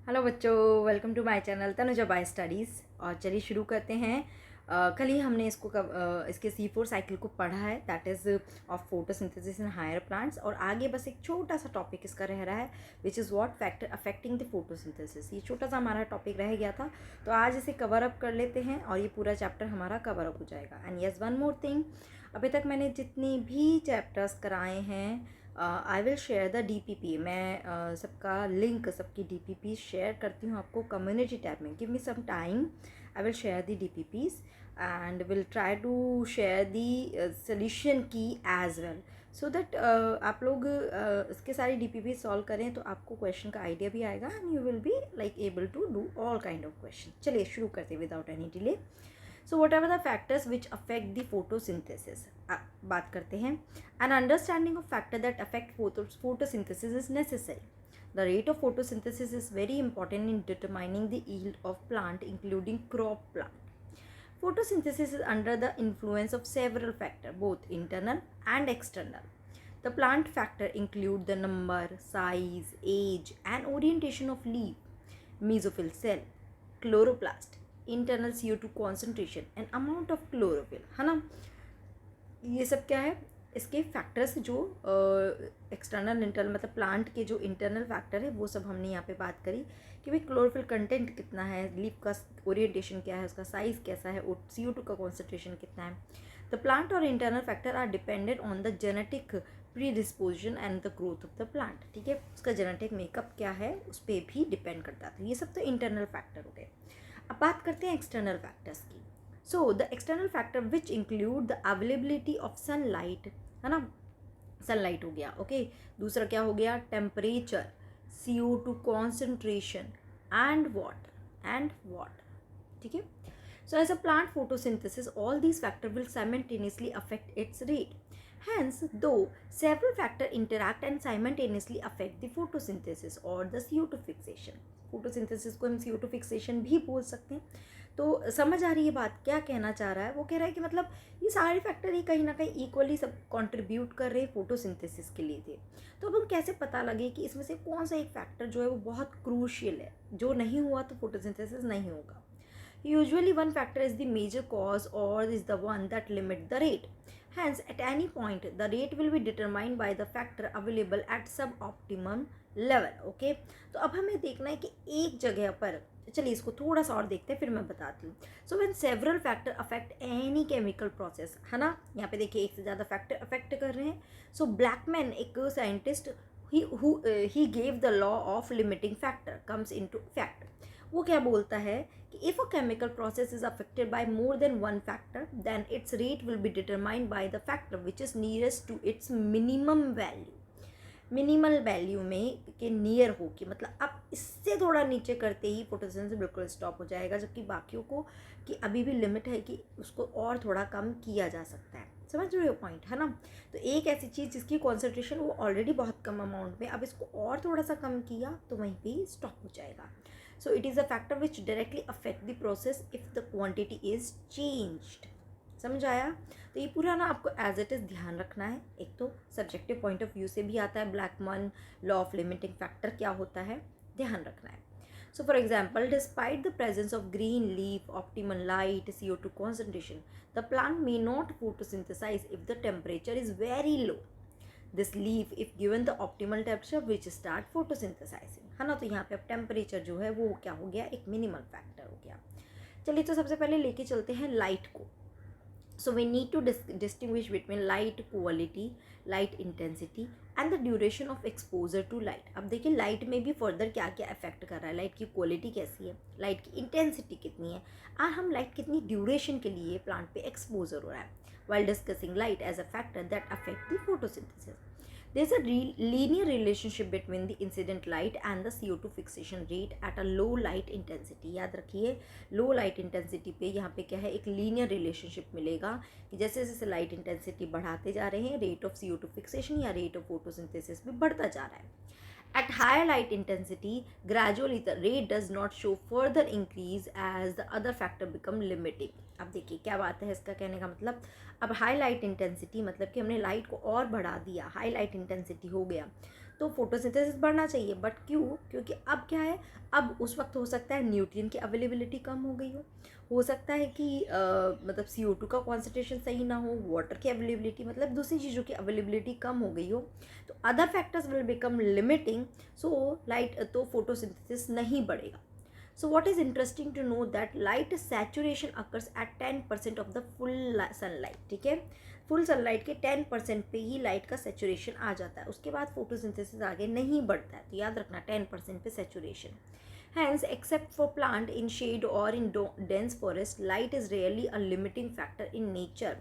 Hello बच्चों, welcome to my channel Tanuja by studies. और चलिए शुरू करते हैं। कल ही हमने इसके C4 साइकिल को पढ़ा है, that is of photosynthesis in higher plants. और आगे बस एक छोटा सा टॉपिक इसका रह रहा है, which is what factor affecting the photosynthesis. ये छोटा सा हमारा टॉपिक रह गया था, तो आज इसे कवर अप कर लेते हैं और ये पूरा चैप्टर हमारा कवर अप हो जाएगा। And yes, one more thing, अभी तक मैंने जितनी भी चैप्टर्स कराए हैं, आई विल शेयर द DPP। मैं सबका लिंक, सबकी DPP शेयर करती हूँ आपको कम्युनिटी टैब में। Give me some time, I will share the DPPs and will try to share the solution key as well, so that आप लोग इसके सारी DPP सॉल्व करें तो आपको क्वेश्चन का आइडिया भी आएगा and you will be like able to do all kind of question. चलिए शुरू करते हैं without any delay. So whatever the factors which affect the photosynthesis, बात करते हैं। An understanding of factor that affect photosynthesis is necessary. The rate of photosynthesis is very important in determining the yield of plant, including crop plant. Photosynthesis is under the influence of several factors, both internal and external. The plant factor include the number, size, age, and orientation of leaf, mesophyll cell, chloroplast, internal CO2 concentration, and amount of chlorophyll, है ना। ये सब क्या है, इसके factors जो external internal, मतलब plant के जो इंटरनल फैक्टर है वो सब हमने यहाँ पे बात करी कि भाई क्लोरोफिल कंटेंट कितना है, लीफ का ओरिएंटेशन क्या है, उसका साइज़ कैसा है, और CO2 का कॉन्सेंट्रेशन कितना है। द प्लांट और internal factor are dependent on the genetic predisposition and the growth of the plant. ठीक है, उसका जेनेटिक मेकअप क्या है उस पर भी डिपेंड करता है। तो ये सब तो इंटरनल फैक्टर हो गए। अब बात करते हैं एक्सटर्नल फैक्टर्स की। So the external factor which include the availability of sunlight, है ना, सनलाइट हो गया। ओके, दूसरा क्या हो गया, temperature, CO2 concentration and water. ठीक है, so as a plant photosynthesis, all these factors will simultaneously affect its rate. Hence, though several factors interact and simultaneously affect the photosynthesis or the CO2 fixation, photosynthesis को हम CO2 fixation भी बोल सकते हैं। तो समझ आ रही है बात, क्या कहना चाह रहा है? वो कह रहा है कि मतलब ये सारे फैक्टर ही कहीं ना कहीं इक्वली सब कंट्रीब्यूट कर रहे हैं फोटोसिंथेसिस के लिए थे। तो अब हम कैसे पता लगे कि इसमें से कौन सा एक फैक्टर जो है वो बहुत क्रूशियल है, जो नहीं हुआ तो फोटोसिंथेसिस नहीं होगा। Usually one factor is the major cause or is the one that limit the rate. Hence, at any point, the rate will be determined by the factor available at suboptimum level. Okay? तो अब हमें देखना है कि एक जगह पर, चलिए इसको थोड़ा सा और देखते हैं फिर मैं बताती हूँ। So when several factor affect any chemical process, है ना, यहाँ पे देखिए एक से ज़्यादा फैक्टर अफेक्ट कर रहे हैं। सो ब्लैकमैन, एक scientist, he gave the law of limiting factor comes into fact. वो क्या बोलता है कि if a chemical process is affected by more than one factor, then its rate will be determined by the factor which is nearest to its minimum value. Minimal value में के near हो कि मतलब अब इससे थोड़ा नीचे करते ही फोटोसिंथेसिस बिल्कुल स्टॉप हो जाएगा, जबकि बाकियों को कि अभी भी लिमिट है कि उसको और थोड़ा कम किया जा सकता है। समझ रहे हो पॉइंट, है ना। तो एक ऐसी चीज़ जिसकी कॉन्सेंट्रेशन वो ऑलरेडी बहुत कम अमाउंट में, अब इसको और थोड़ा सा कम किया तो वहीं पे स्टॉप हो जाएगा। So it is a factor which directly affect the process if the quantity is changed. समझ आया? तो ये पूरा ना आपको एज इट इज़ ध्यान रखना है। एक तो सब्जेक्टिव पॉइंट ऑफ व्यू से भी आता है, Blackman law of limiting factor क्या होता है, ध्यान रखना है। So for example, despite the presence of green leaf, optimal light, CO2 concentration, the plant may not photosynthesize if the temperature is very low. This leaf, if given the optimal temperature, which start photosynthesizing, है ना। तो यहाँ पे अब temperature जो है वो क्या हो गया, एक मिनिमल फैक्टर हो गया। चलिए तो सबसे पहले लेके चलते हैं लाइट को। So we need to distinguish between light quality, light intensity and the duration of exposure to light. अब देखिए लाइट में भी फर्दर क्या क्या अफेक्ट कर रहा है, लाइट की क्वालिटी कैसी है, लाइट की इंटेंसिटी कितनी है, और हम लाइट कितनी ड्यूरेशन के लिए प्लांट पे एक्सपोजर हो रहा है। While discussing light as a factor that affect the photosynthesis, there is a linear relationship between the incident light and the CO2 fixation rate at a low light intensity. याद रखिए लो light intensity पे यहाँ पे क्या है, एक linear relationship मिलेगा कि जैसे जैसे लाइट इंटेंसिटी बढ़ाते जा रहे हैं, रेट ऑफ CO2 फिक्सेशन या रेट ऑफ फोटोसिंथेसिस भी बढ़ता जा रहा है। At higher light intensity, gradually the rate does not show further increase as the other factor become limiting. अब देखिए क्या बात है, इसका कहने का मतलब, अब हाई लाइट इंटेंसिटी मतलब कि हमने लाइट को और बढ़ा दिया, हाई लाइट इंटेंसिटी हो गया, तो फोटोसिंथेसिस बढ़ना चाहिए। बट क्यों? क्योंकि अब क्या है, अब उस वक्त हो सकता है न्यूट्रिएंट की अवेलेबिलिटी कम हो गई हो सकता है कि मतलब CO2 का कॉन्सेंट्रेशन सही ना हो, वाटर की अवेलेबिलिटी मतलब दूसरी चीज़ों की अवेलेबिलिटी कम हो गई हो, तो other factors will become limiting, so light तो फोटोसिंथेसिस नहीं बढ़ेगा। So what is interesting to know that light saturation occurs at 10% of the full sunlight, ठीक है। फुल सनलाइट के 10% पे ही लाइट का सेचुरेशन आ जाता है, उसके बाद फोटोसिंथेसिस आगे नहीं बढ़ता है, तो याद रखना 10% पे saturation. Hence, except for plant in shade or in dense forest, light is rarely a limiting factor in nature.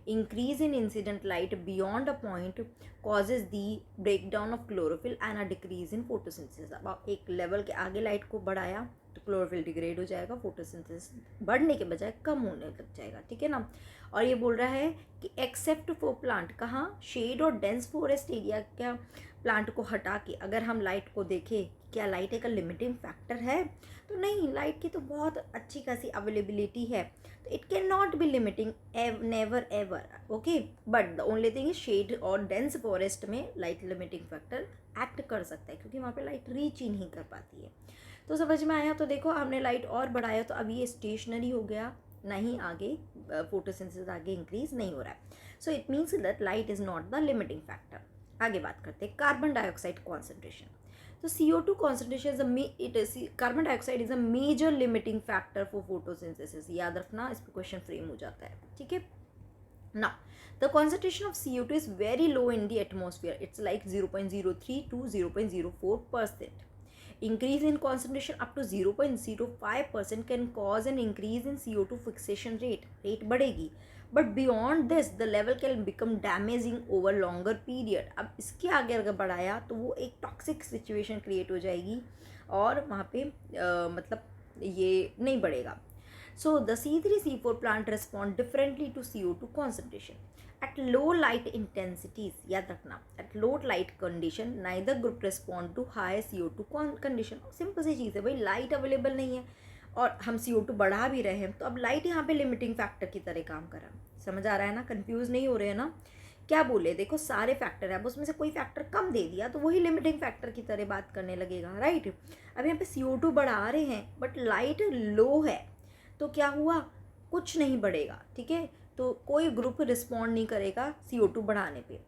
Increase in incident light beyond a point causes the breakdown of chlorophyll and a decrease in photosynthesis. अब आप एक level के आगे light को बढ़ाया तो chlorophyll degrade हो जाएगा, फोटोसिंथेसिस बढ़ने के बजाय कम होने लग जाएगा, ठीक है ना। और ये बोल रहा है कि एक्सेप्ट फॉर प्लांट, कहाँ? शेड और डेंस फॉरेस्ट एरिया, क्या प्लांट को हटा के अगर हम लाइट को देखें, क्या लाइट एक लिमिटिंग फैक्टर है? तो नहीं, लाइट की तो बहुत अच्छी खासी अवेलेबिलिटी है, तो it can not be limiting, never ever, okay. But the only thing is shade और डेंस फॉरेस्ट में लाइट लिमिटिंग फैक्टर एक्ट कर सकता है, क्योंकि वहाँ पे लाइट रीच ही नहीं कर पाती है। तो समझ में आया? तो देखो हमने लाइट और बढ़ाया तो अब ये स्टेशनरी हो गया, नहीं आगे फोटोसिंथेसिस आगे इंक्रीज नहीं हो रहा है। So it means that light is not the limiting factor. आगे बात करते हैं कार्बन डाइऑक्साइड कॉन्सेंट्रेशन। तो CO2 concentration carbon dioxide is a major limiting factor for photosynthesis. याद रखना, इस पर क्वेश्चन फ्रेम हो जाता है, ठीक है ना। The concentration of CO2 is very low in the atmosphere. It's like 0.03 to 0.04%. Increase in concentration up to 0.05% can cause an increase in CO2 fixation rate. Rate बढ़ेगी, but beyond this the level can become damaging over longer period. अब इसके आगे अगर बढ़ाया तो वो एक toxic situation create हो जाएगी और वहाँ पे मतलब ये नहीं बढ़ेगा। So the C3C4 plant respond differently to CO2 concentration. At low light intensities, याद रखना, at low light condition neither group respond to high CO2 condition. Simple सी चीज़ है भाई, लाइट अवेलेबल नहीं है और हम CO2 बढ़ा भी रहे हैं, तो अब लाइट यहाँ पे लिमिटिंग फैक्टर की तरह काम कर रहा है। समझ आ रहा है ना? कंफ्यूज नहीं हो रहे हैं ना? क्या बोले, देखो सारे फैक्टर है, अब उसमें से कोई फैक्टर कम दे दिया तो वही लिमिटिंग फैक्टर की तरह बात करने लगेगा, राइट। अब यहाँ पे CO2 बढ़ा रहे हैं बट लाइट लो है, तो क्या हुआ? कुछ नहीं बढ़ेगा, ठीक है। तो कोई ग्रुप रिस्पॉन्ड नहीं करेगा CO2 बढ़ाने पे।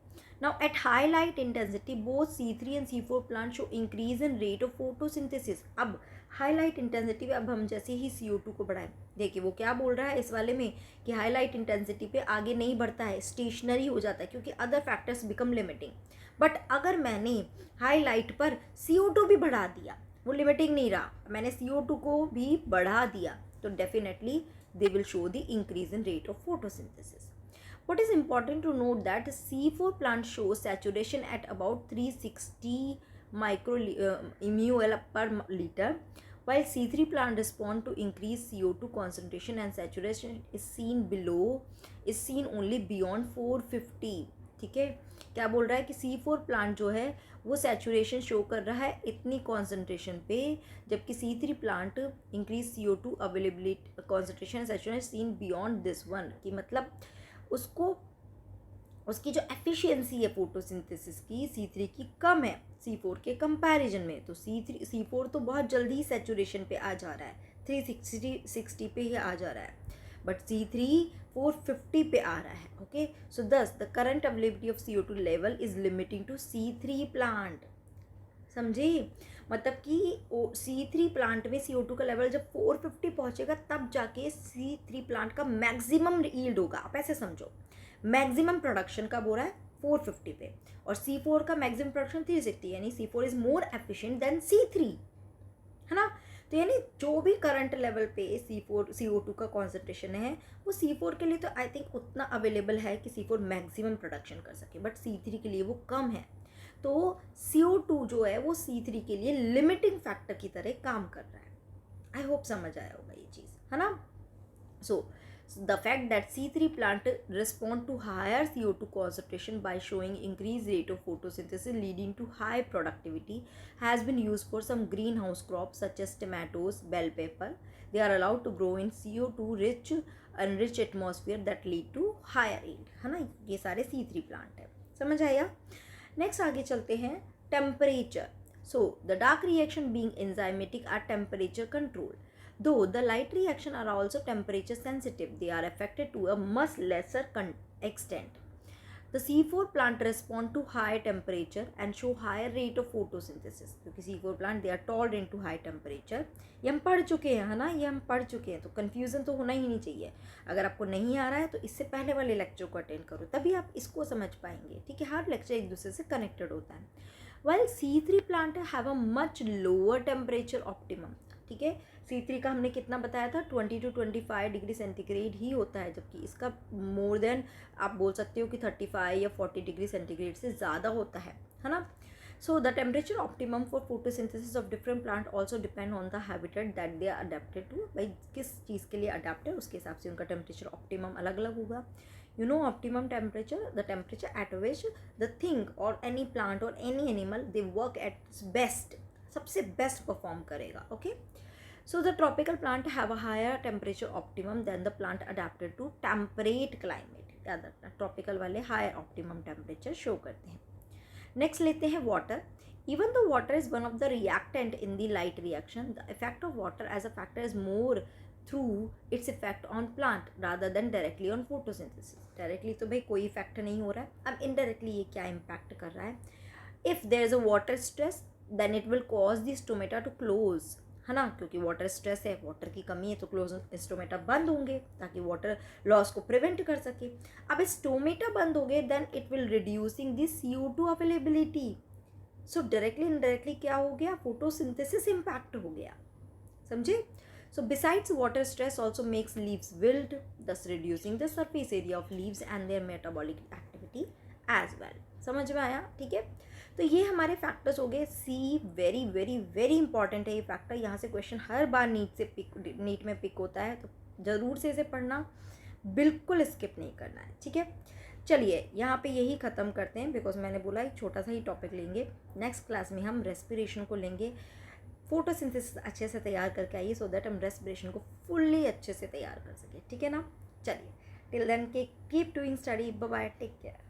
Now at high light intensity both C3 and C4 plant show increase in rate of photosynthesis. अब हाई लाइट इंटेंसिटी पे अब हम जैसे ही CO2 को बढ़ाएं, देखिए वो क्या बोल रहा है इस वाले में कि हाई लाइट इंटेंसिटी पे आगे नहीं बढ़ता है, स्टेशनरी हो जाता है, क्योंकि other factors become limiting. But अगर मैंने हाई लाइट पर CO2 भी बढ़ा दिया, वो लिमिटिंग नहीं रहा, मैंने CO2 को भी बढ़ा दिया, तो definitely they will show the increase in rate of photosynthesis. What is important to note that C4 plant shows saturation at about 360 micromole per liter, while C3 plant respond to increased CO2 concentration and saturation is seen only beyond 450. ठीक है, क्या बोल रहा है कि C4 plant जो है वो सैचुरेशन शो कर रहा है इतनी कॉन्सेंट्रेशन पे, जबकि C3 plant increase CO2 availability concentration saturation seen beyond this one, कि मतलब उसको उसकी जो एफिशिएंसी है फोटोसिंथेसिस की C3 की कम है C4 के कंपैरिजन में। तो C4 तो बहुत जल्दी ही सैचुरेशन पे आ जा रहा है, 360 पे ही आ जा रहा है, बट C3 450 पे आ रहा है, okay. So thus the current availability of CO2 level is limiting to C3 plant. समझे? मतलब कि C3 प्लांट में CO2 का लेवल जब 450 पहुंचेगा तब जाके C3 प्लांट का मैक्सिमम यील्ड होगा। आप ऐसे समझो, मैक्सिमम प्रोडक्शन का बोल रहा है 450 पे, और C4 का मैक्सिमम प्रोडक्शन 360, यानी C4 is more efficient then C3, है ना। तो यानी जो भी करंट लेवल पे CO2 का कॉन्सेंट्रेशन है वो C4 के लिए तो आई थिंक उतना अवेलेबल है कि C4 मैक्सिमम प्रोडक्शन कर सके, बट C3 के लिए वो कम है। तो CO2 जो है वो C3 के लिए लिमिटिंग फैक्टर की तरह काम कर रहा है। आई होप समझ आया होगा ये चीज़, है ना। सो the fact that C3 plant respond to higher CO2 concentration by showing increased rate of photosynthesis leading to high productivity has been used for some greenhouse crops such as tomatoes, bell pepper. They are allowed to grow in CO2 rich atmosphere that lead to higher yield, है ना। ये सारे C3 plant है, समझ आया। Next आगे चलते हैं temperature. So the dark reaction being enzymatic are temperature controlled. Though the light reaction are also temperature sensitive, they are affected to a much lesser extent. The C4 plant respond to high temperature and show higher rate of photosynthesis, क्योंकि C4 plant they are tolerant to high temperature. ये हम पढ़ चुके हैं, है ना, ये हम पढ़ चुके हैं, तो कन्फ्यूज़न तो होना ही नहीं चाहिए. अगर आपको नहीं आ रहा है तो इससे पहले वाले लेक्चर को अटेंड करो, तभी आप इसको समझ पाएंगे. ठीक है, हर लेक्चर एक दूसरे से कनेक्टेड होता है. While C3 plant have a much lower temperature optimum. ठीक है, C3 का हमने कितना बताया था, 20 to 25 डिग्री सेंटीग्रेड ही होता है, जबकि इसका मोर देन आप बोल सकते हो कि 35 या 40 डिग्री सेंटीग्रेड से ज़्यादा होता है ना. So the temperature optimum for photosynthesis of different plant also depend on the habitat that they are adapted to. भाई किस चीज़ के लिए अडेप्ट है उसके हिसाब से उनका टेम्परेचर ऑप्टिमम अलग अलग होगा. You know optimum temperature, the temperature at which the thing or any plant or any animal they work at its best, सबसे best perform करेगा. Okay, so the tropical plant have a higher temperature optimum than the plant adapted to temperate climate. याद रखना, tropical वाले higher optimum temperature show करते हैं. Next लेते हैं water. Even though water is one of the reactant in the light reaction, the effect of water as a factor is more through its effect on plant rather than directly on photosynthesis. Directly तो भाई कोई effect नहीं हो रहा है. अब indirectly ये क्या इम्पैक्ट कर रहा है. If there is a water stress, then it will cause the stomata to close, है ना, क्योंकि वाटर स्ट्रेस है, वाटर की कमी है, तो क्लोज स्टोमेटा बंद होंगे ताकि वाटर लॉस को प्रिवेंट कर सके. अब स्टोमेटा बंद हो गए, then it will reducing the CO2 availability. So directly indirectly क्या हो गया, फोटोसिंथेसिस इम्पैक्ट हो गया. समझे. So besides water stress also makes leaves wilt, thus reducing the surface area of leaves and their metabolic activity as well. समझ में आया. ठीक है, तो ये हमारे फैक्टर्स हो गए. सी वेरी वेरी वेरी इंपॉर्टेंट है ये फैक्टर. यहाँ से क्वेश्चन हर बार नीट में पिक होता है, तो ज़रूर से इसे पढ़ना, बिल्कुल स्किप नहीं करना है. ठीक है, चलिए यहाँ पे यही ख़त्म करते हैं, बिकॉज मैंने बोला एक छोटा सा ही टॉपिक लेंगे. नेक्स्ट क्लास में हम रेस्पिरेशन को लेंगे. फोटोसिंथेसिस अच्छे से तैयार करके आइए, सो दैट हम रेस्पिरेशन को फुल्ली अच्छे से तैयार कर सकें. ठीक है ना. चलिए, till then keep doing study. Bye bye, take care.